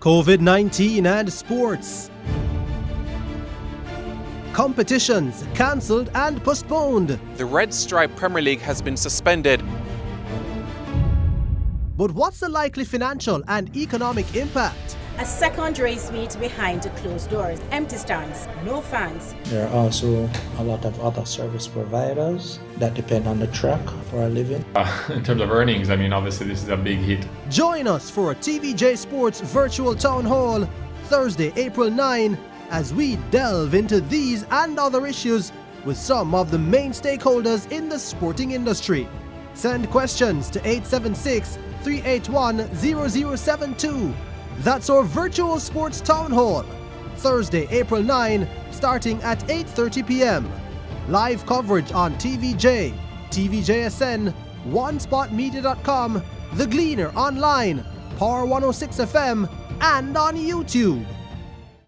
COVID-19 and sports. Competitions cancelled and postponed. The Red Stripe Premier League has been suspended. But what's the likely financial and economic impact? A second race meet behind the closed doors, empty stands, no fans. There are also a lot of other service providers that depend on the track for a living. In terms of earnings, I mean, obviously this is a big hit. Join us for a TVJ Sports virtual town hall Thursday, April 9, as we delve into these and other issues with some of the main stakeholders in the sporting industry. Send questions to 876-381-0072. That's our virtual sports town hall, Thursday, April 9, starting at 8:30 p.m. Live coverage on TVJ, TVJSN, OneSpotMedia.com, The Gleaner online, Power 106 FM, and on YouTube.